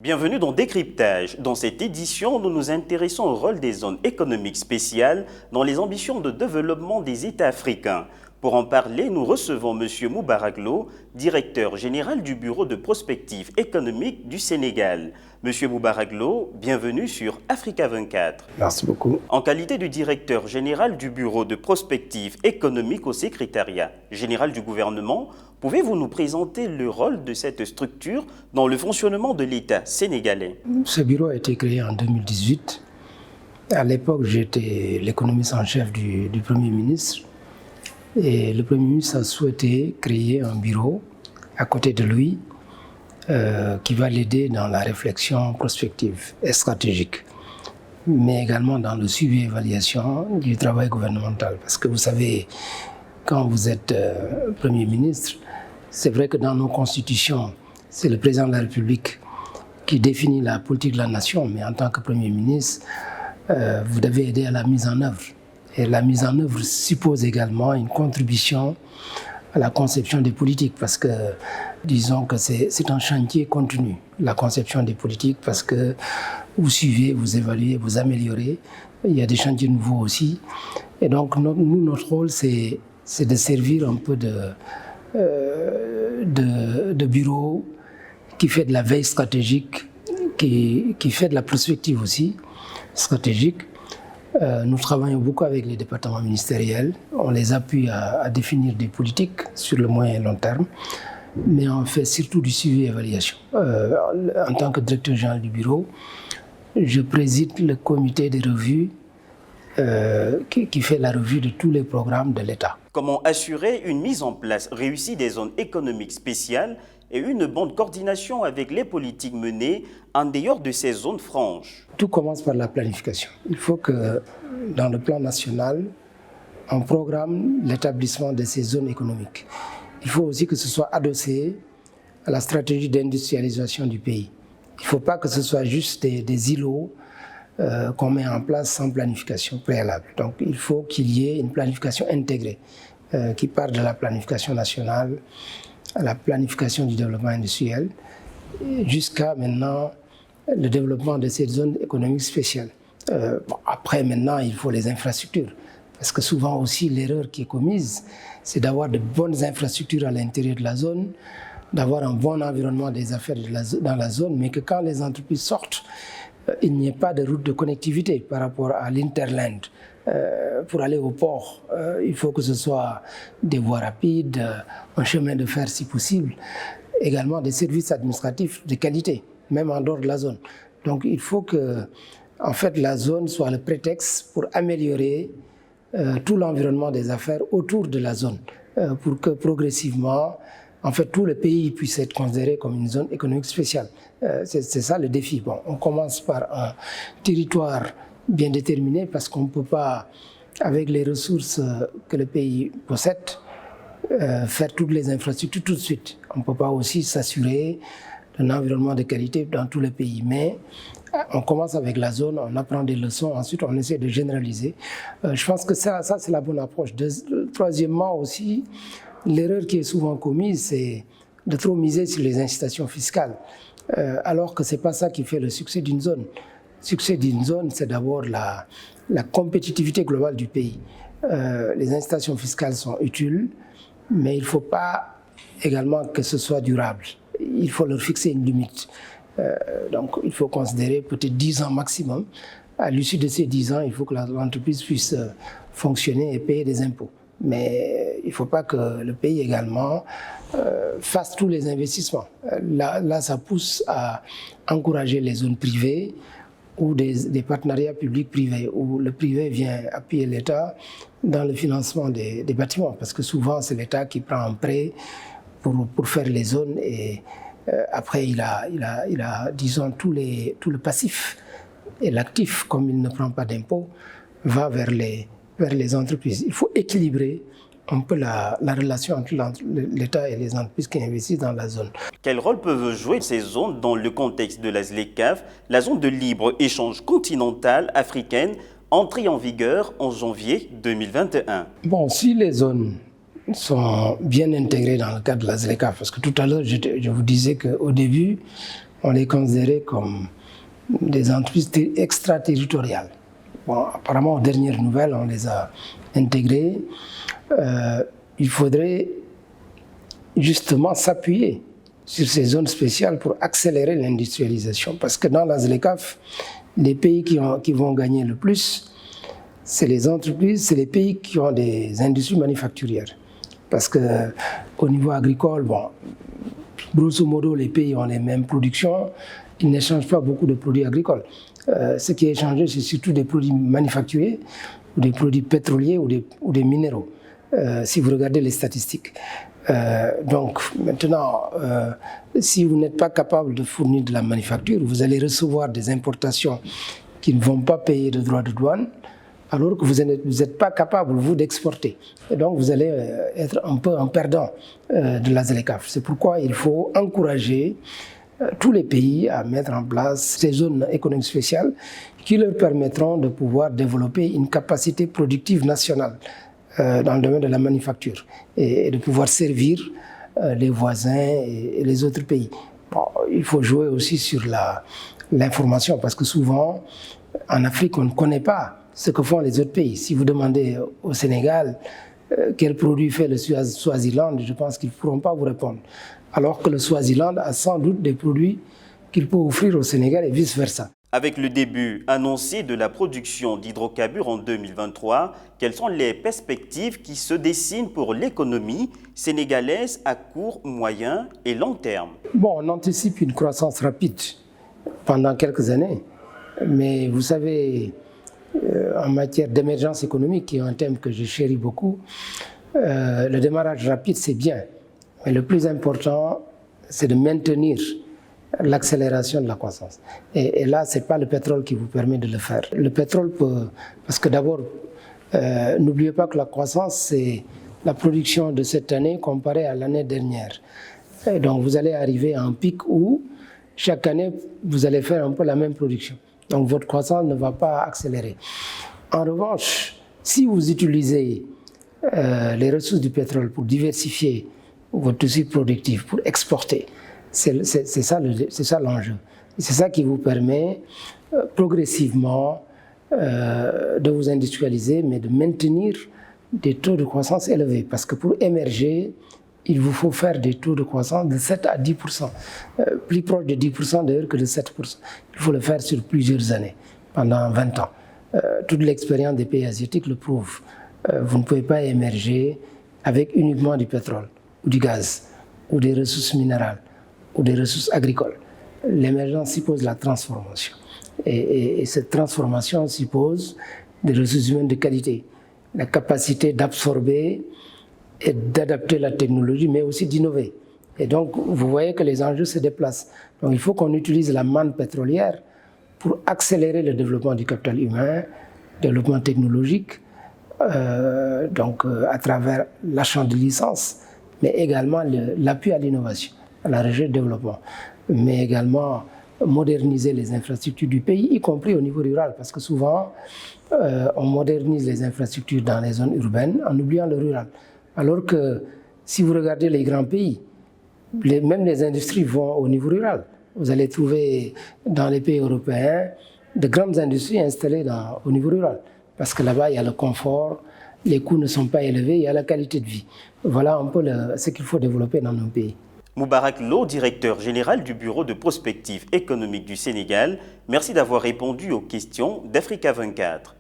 Bienvenue dans Décryptage. Dans cette édition, nous nous intéressons au rôle des zones économiques spéciales dans les ambitions de développement des États africains. Pour en parler, nous recevons M. Moubarak Lo, directeur général du Bureau de prospective économique du Sénégal. M. Moubarak Lo, bienvenue sur Africa 24. Merci beaucoup. En qualité de directeur général du Bureau de prospective économique au secrétariat général du gouvernement, pouvez-vous nous présenter le rôle de cette structure dans le fonctionnement de l'État sénégalais? Ce bureau a été créé en 2018. À l'époque, j'étais l'économiste en chef du Premier ministre. Et le Premier ministre a souhaité créer un bureau à côté de lui qui va l'aider dans la réflexion prospective et stratégique, mais également dans le suivi et évaluation du travail gouvernemental. Parce que vous savez, quand vous êtes Premier ministre, c'est vrai que dans nos constitutions, c'est le président de la République qui définit la politique de la nation, mais en tant que Premier ministre, vous devez aider à la mise en œuvre. Et la mise en œuvre suppose également une contribution à la conception des politiques, parce que disons que c'est un chantier continu, la conception des politiques, parce que vous suivez, vous évaluez, vous améliorez. Il y a des chantiers nouveaux aussi. Et donc notre rôle, c'est de servir un peu de bureau qui fait de la veille stratégique, qui fait de la prospective aussi stratégique. Nous travaillons beaucoup avec les départements ministériels. On les appuie à définir des politiques sur le moyen et long terme, mais on fait surtout du suivi et évaluation. En tant que directeur général du bureau, je préside le comité de revue qui fait la revue de tous les programmes de l'État. Comment assurer une mise en place réussie des zones économiques spéciales et une bonne coordination avec les politiques menées en dehors de ces zones franches? Tout commence par la planification. Il faut que dans le plan national, on programme l'établissement de ces zones économiques. Il faut aussi que ce soit adossé à la stratégie d'industrialisation du pays. Il ne faut pas que ce soit juste des îlots qu'on met en place sans planification préalable. Donc il faut qu'il y ait une planification intégrée qui part de la planification nationale à la planification du développement industriel jusqu'à maintenant le développement de ces zones économiques spéciales. Après maintenant, il faut les infrastructures, parce que souvent aussi l'erreur qui est commise, c'est d'avoir de bonnes infrastructures à l'intérieur de la zone, d'avoir un bon environnement des affaires dans la zone, mais que quand les entreprises sortent, il n'y ait pas de route de connectivité par rapport à l'interland. Pour aller au port, il faut que ce soit des voies rapides, un chemin de fer si possible, également des services administratifs de qualité, même en dehors de la zone. Donc il faut que en fait, la zone soit le prétexte pour améliorer tout l'environnement des affaires autour de la zone, pour que progressivement, en fait, tout le pays puisse être considéré comme une zone économique spéciale. C'est ça le défi. Bon, on commence par un territoire bien déterminé, parce qu'on ne peut pas, avec les ressources que le pays possède, faire toutes les infrastructures tout de suite. On ne peut pas aussi s'assurer d'un environnement de qualité dans tout le pays. Mais on commence avec la zone, on apprend des leçons, ensuite on essaie de généraliser. Je pense que ça c'est la bonne approche. Troisièmement aussi, l'erreur qui est souvent commise, c'est de trop miser sur les incitations fiscales, alors que ce n'est pas ça qui fait le succès d'une zone. Le succès d'une zone, c'est d'abord la compétitivité globale du pays. Les incitations fiscales sont utiles, mais il ne faut pas également que ce soit durable. Il faut leur fixer une limite. Donc il faut considérer peut-être 10 ans maximum. À l'issue de ces 10 ans, il faut que l'entreprise puisse fonctionner et payer des impôts. Mais il ne faut pas que le pays également fasse tous les investissements. Là, ça pousse à encourager les zones privées ou des partenariats publics-privés, où le privé vient appuyer l'État dans le financement des bâtiments, parce que souvent c'est l'État qui prend un prêt pour faire les zones, et après il a disons tout le passif, et l'actif, comme il ne prend pas d'impôts, va vers les entreprises. Il faut équilibrer un peu la relation entre l'État et les entreprises qui investissent dans la zone. Quel rôle peuvent jouer ces zones dans le contexte de la ZLECAf, la zone de libre-échange continentale africaine, entrée en vigueur en janvier 2021? Bon, si les zones sont bien intégrées dans le cadre de la ZLECAf, parce que tout à l'heure, je vous disais qu'au début, on les considérait comme des entreprises extraterritoriales. Bon, apparemment, aux dernières nouvelles, on les a intégrées. Il faudrait justement s'appuyer sur ces zones spéciales pour accélérer l'industrialisation. Parce que dans la ZLECAf, les pays qui vont gagner le plus, c'est les entreprises, c'est les pays qui ont des industries manufacturières. Parce qu'au niveau agricole, bon, grosso modo, les pays ont les mêmes productions, ils n'échangent pas beaucoup de produits agricoles. Ce qui est échangé, c'est surtout des produits manufacturiers, ou des produits pétroliers ou des minéraux, si vous regardez les statistiques. Donc maintenant, si vous n'êtes pas capable de fournir de la manufacture, vous allez recevoir des importations qui ne vont pas payer de droits de douane, alors que vous n'êtes pas capable, vous, d'exporter. Et donc vous allez être un peu un perdant de la ZLECAf. C'est pourquoi il faut encourager tous les pays à mettre en place ces zones économiques spéciales qui leur permettront de pouvoir développer une capacité productive nationale dans le domaine de la manufacture et de pouvoir servir les voisins et les autres pays. Bon, il faut jouer aussi sur l'information parce que souvent, en Afrique, on ne connaît pas ce que font les autres pays. Si vous demandez au Sénégal quel produit fait le Swaziland, je pense qu'ils ne pourront pas vous répondre. Alors que le Swaziland a sans doute des produits qu'il peut offrir au Sénégal et vice-versa. Avec le début annoncé de la production d'hydrocarbures en 2023, quelles sont les perspectives qui se dessinent pour l'économie sénégalaise à court, moyen et long terme? Bon, on anticipe une croissance rapide pendant quelques années, mais vous savez, en matière d'émergence économique, qui est un thème que je chéris beaucoup, le démarrage rapide, c'est bien. Mais le plus important, c'est de maintenir l'accélération de la croissance. Et là, ce n'est pas le pétrole qui vous permet de le faire. Le pétrole peut... Parce que d'abord, n'oubliez pas que la croissance, c'est la production de cette année comparée à l'année dernière. Et donc, vous allez arriver à un pic où, chaque année, vous allez faire un peu la même production. Donc, votre croissance ne va pas accélérer. En revanche, si vous utilisez les ressources du pétrole pour diversifier votre tissu productif, pour exporter, c'est ça l'enjeu. C'est ça qui vous permet progressivement de vous industrialiser, mais de maintenir des taux de croissance élevés. Parce que pour émerger, il vous faut faire des taux de croissance de 7 à 10%, plus proche de 10% d'ailleurs que de 7%. Il faut le faire sur plusieurs années, pendant 20 ans. Toute l'expérience des pays asiatiques le prouve. Vous ne pouvez pas émerger avec uniquement du pétrole, ou du gaz, ou des ressources minérales, ou des ressources agricoles. L'émergence suppose la transformation. Et cette transformation suppose des ressources humaines de qualité, la capacité d'absorber et d'adapter la technologie, mais aussi d'innover. Et donc, vous voyez que les enjeux se déplacent. Donc, il faut qu'on utilise la manne pétrolière pour accélérer le développement du capital humain, le développement technologique, à travers l'achat de licences, mais également l'appui à l'innovation, à la recherche et développement, mais également moderniser les infrastructures du pays, y compris au niveau rural, parce que souvent, on modernise les infrastructures dans les zones urbaines en oubliant le rural. Alors que si vous regardez les grands pays, même les industries vont au niveau rural. Vous allez trouver dans les pays européens de grandes industries installées au niveau rural. Parce que là-bas, il y a le confort, les coûts ne sont pas élevés, il y a la qualité de vie. Voilà un peu ce qu'il faut développer dans nos pays. Moubarak Lo, directeur général du Bureau de prospective économique du Sénégal, merci d'avoir répondu aux questions d'Africa 24.